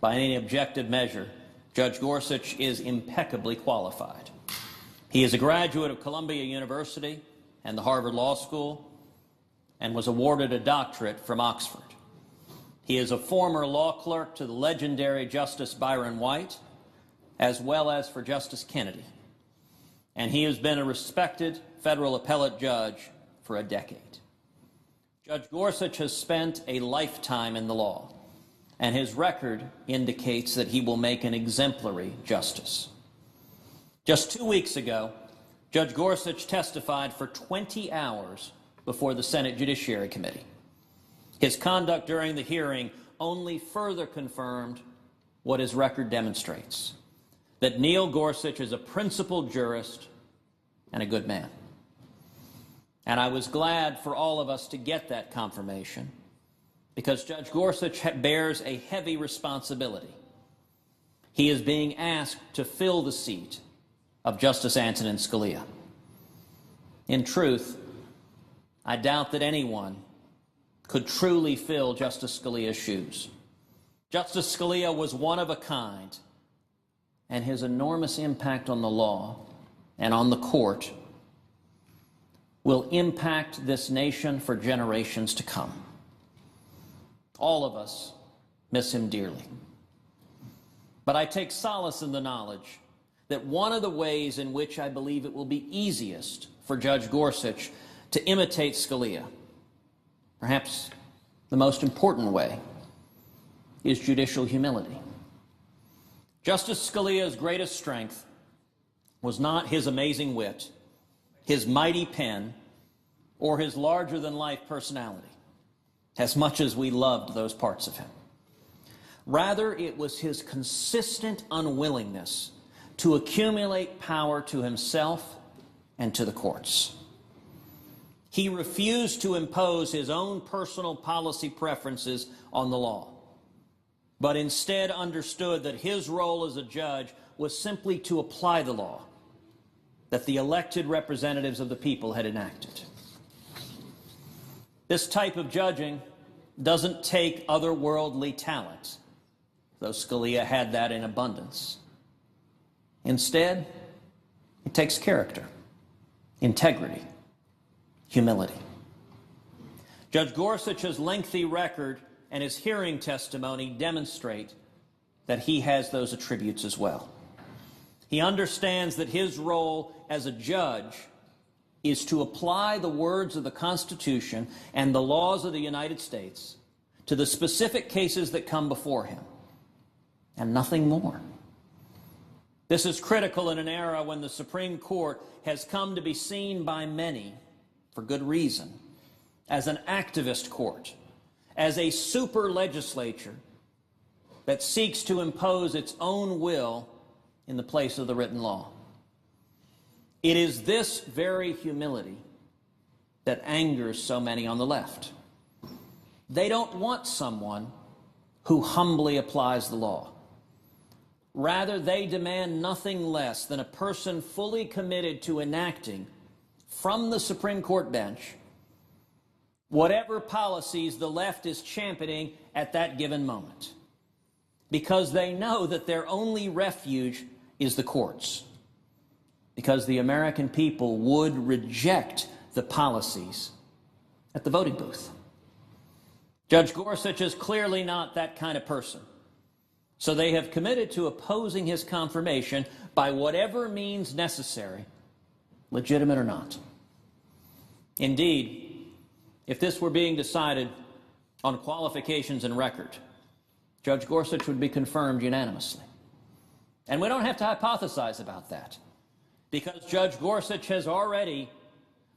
By any objective measure, Judge Gorsuch is impeccably qualified. He is a graduate of Columbia University and the Harvard Law School and was awarded a doctorate from Oxford. He is a former law clerk to the legendary Justice Byron White, as well as for Justice Kennedy. And he has been a respected federal appellate judge for a decade. Judge Gorsuch has spent a lifetime in the law, and his record indicates that he will make an exemplary justice. Just 2 weeks ago, Judge Gorsuch testified for 20 hours before the Senate Judiciary Committee. His conduct during the hearing only further confirmed what his record demonstrates, that Neil Gorsuch is a principled jurist and a good man. And I was glad for all of us to get that confirmation, because Judge Gorsuch bears a heavy responsibility. He is being asked to fill the seat of Justice Antonin Scalia. In truth, I doubt that anyone could truly fill Justice Scalia's shoes. Justice Scalia was one of a kind, and his enormous impact on the law and on the court will impact this nation for generations to come. All of us miss him dearly. But I take solace in the knowledge that one of the ways in which I believe it will be easiest for Judge Gorsuch to imitate Scalia, perhaps the most important way, is judicial humility. Justice Scalia's greatest strength was not his amazing wit, his mighty pen, or his larger-than-life personality, as much as we loved those parts of him. Rather, it was his consistent unwillingness to accumulate power to himself and to the courts. He refused to impose his own personal policy preferences on the law, but instead understood that his role as a judge was simply to apply the law that the elected representatives of the people had enacted. This type of judging doesn't take otherworldly talent, though Scalia had that in abundance. Instead, it takes character, integrity, humility. Judge Gorsuch's lengthy record and his hearing testimony demonstrate that he has those attributes as well. He understands that his role as a judge is to apply the words of the Constitution and the laws of the United States to the specific cases that come before him, and nothing more. This is critical in an era when the Supreme Court has come to be seen by many, for good reason, as an activist court, as a super legislature that seeks to impose its own will in the place of the written law. It is this very humility that angers so many on the left. They don't want someone who humbly applies the law. Rather, they demand nothing less than a person fully committed to enacting from the Supreme Court bench whatever policies the left is championing at that given moment, because they know that their only refuge is the courts, because the American people would reject the policies at the voting booth. Judge Gorsuch is clearly not that kind of person. So they have committed to opposing his confirmation by whatever means necessary, legitimate or not. Indeed, if this were being decided on qualifications and record, Judge Gorsuch would be confirmed unanimously. And we don't have to hypothesize about that, because Judge Gorsuch has already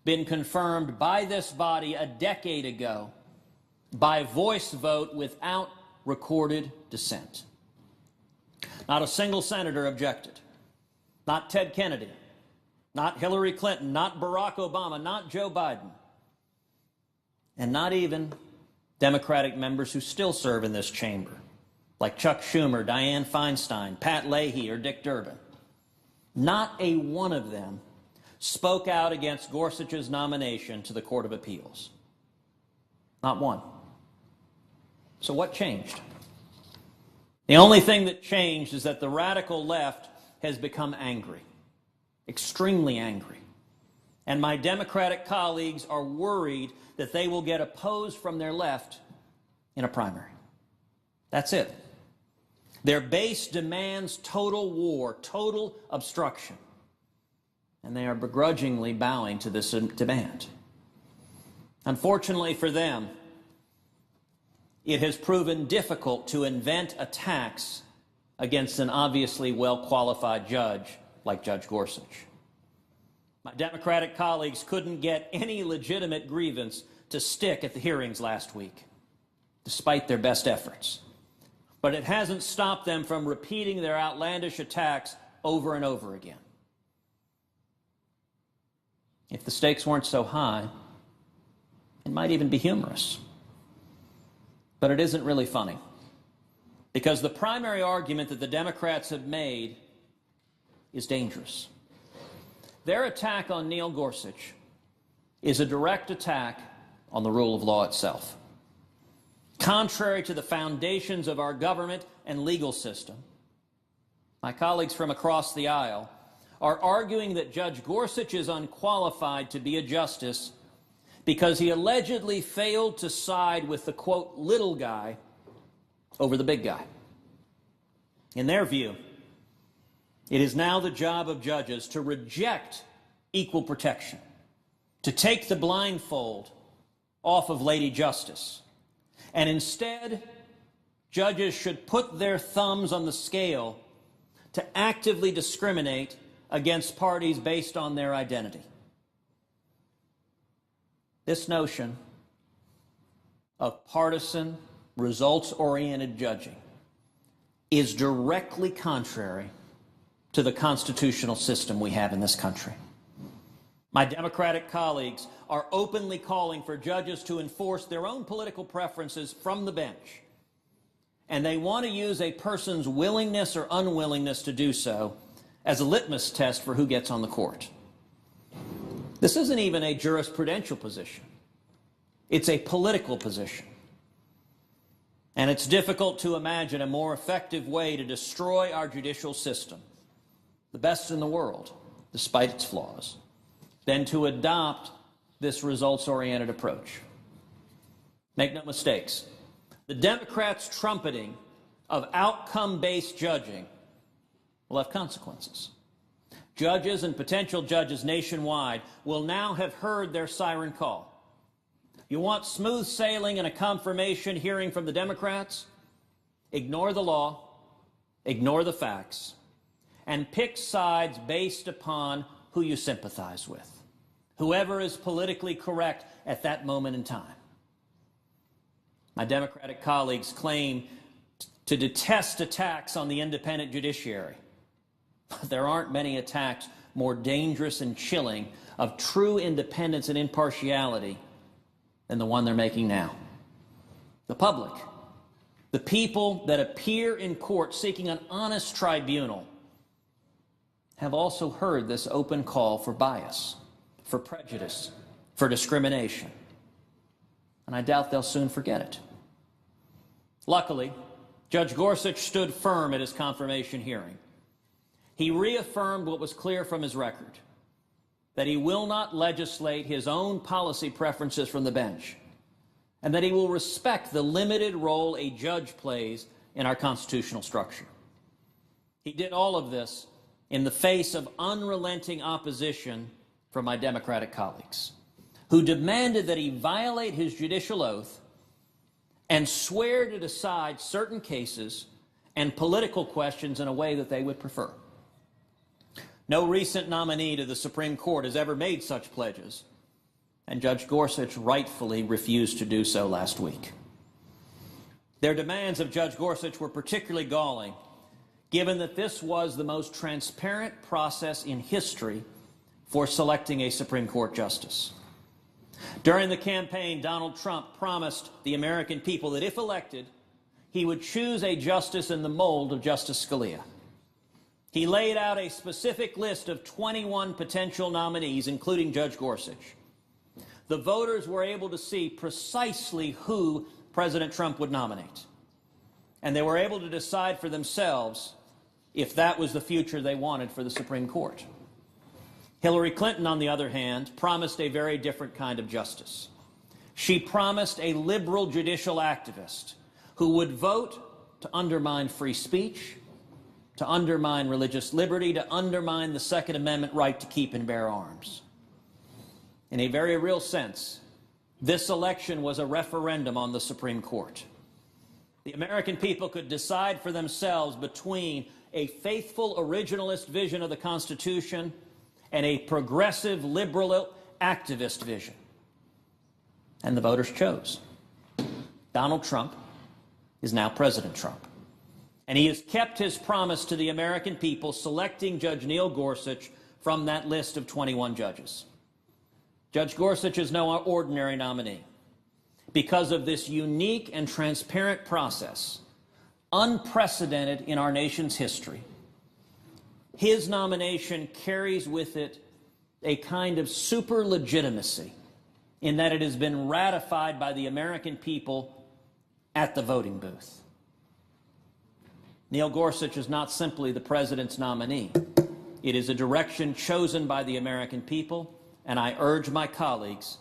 been confirmed by this body a decade ago by voice vote without recorded dissent. Not a single senator objected. Not Ted Kennedy, not Hillary Clinton, not Barack Obama, not Joe Biden, and not even Democratic members who still serve in this chamber, like Chuck Schumer, Dianne Feinstein, Pat Leahy, or Dick Durbin. Not a one of them spoke out against Gorsuch's nomination to the Court of Appeals. Not one. So what changed? The only thing that changed is that the radical left has become angry, extremely angry. And my Democratic colleagues are worried that they will get opposed from their left in a primary. That's it. Their base demands total war, total obstruction. And they are begrudgingly bowing to this demand. Unfortunately for them, it has proven difficult to invent attacks against an obviously well-qualified judge like Judge Gorsuch. My Democratic colleagues couldn't get any legitimate grievance to stick at the hearings last week, despite their best efforts. But it hasn't stopped them from repeating their outlandish attacks over and over again. If the stakes weren't so high, it might even be humorous. But it isn't really funny, because the primary argument that the Democrats have made is dangerous. Their attack on Neil Gorsuch is a direct attack on the rule of law itself. Contrary to the foundations of our government and legal system, my colleagues from across the aisle are arguing that Judge Gorsuch is unqualified to be a justice because he allegedly failed to side with the, quote, little guy over the big guy. In their view, it is now the job of judges to reject equal protection, to take the blindfold off of Lady Justice, and instead, judges should put their thumbs on the scale to actively discriminate against parties based on their identity. This notion of partisan, results-oriented judging is directly contrary to the constitutional system we have in this country. My Democratic colleagues are openly calling for judges to enforce their own political preferences from the bench, and they want to use a person's willingness or unwillingness to do so as a litmus test for who gets on the court. This isn't even a jurisprudential position. It's a political position. And it's difficult to imagine a more effective way to destroy our judicial system, the best in the world, despite its flaws, than to adopt this results-oriented approach. Make no mistakes. The Democrats' trumpeting of outcome-based judging will have consequences. Judges and potential judges nationwide will now have heard their siren call. You want smooth sailing and a confirmation hearing from the Democrats? Ignore the law, ignore the facts, and pick sides based upon who you sympathize with, whoever is politically correct at that moment in time. My Democratic colleagues claim to detest attacks on the independent judiciary. There aren't many attacks more dangerous and chilling of true independence and impartiality than the one they're making now. The public, the people that appear in court seeking an honest tribunal, have also heard this open call for bias, for prejudice, for discrimination. And I doubt they'll soon forget it. Luckily, Judge Gorsuch stood firm at his confirmation hearing. He reaffirmed what was clear from his record, that he will not legislate his own policy preferences from the bench, and that he will respect the limited role a judge plays in our constitutional structure. He did all of this in the face of unrelenting opposition from my Democratic colleagues, who demanded that he violate his judicial oath and swear to decide certain cases and political questions in a way that they would prefer. No recent nominee to the Supreme Court has ever made such pledges, and Judge Gorsuch rightfully refused to do so last week. Their demands of Judge Gorsuch were particularly galling, given that this was the most transparent process in history for selecting a Supreme Court justice. During the campaign, Donald Trump promised the American people that if elected, he would choose a justice in the mold of Justice Scalia. He laid out a specific list of 21 potential nominees, including Judge Gorsuch. The voters were able to see precisely who President Trump would nominate. and they were able to decide for themselves if that was the future they wanted for the Supreme Court. Hillary Clinton, on the other hand, promised a very different kind of justice. She promised a liberal judicial activist who would vote to undermine free speech, to undermine religious liberty, to undermine the Second Amendment right to keep and bear arms. In a very real sense, this election was a referendum on the Supreme Court. The American people could decide for themselves between a faithful originalist vision of the Constitution and a progressive liberal activist vision. And the voters chose. Donald Trump is now President Trump. And he has kept his promise to the American people, selecting Judge Neil Gorsuch from that list of 21 judges. Judge Gorsuch is no ordinary nominee. Because of this unique and transparent process, unprecedented in our nation's history, his nomination carries with it a kind of super legitimacy in that it has been ratified by the American people at the voting booth. Neil Gorsuch is not simply the president's nominee. It is a direction chosen by the American people, and I urge my colleagues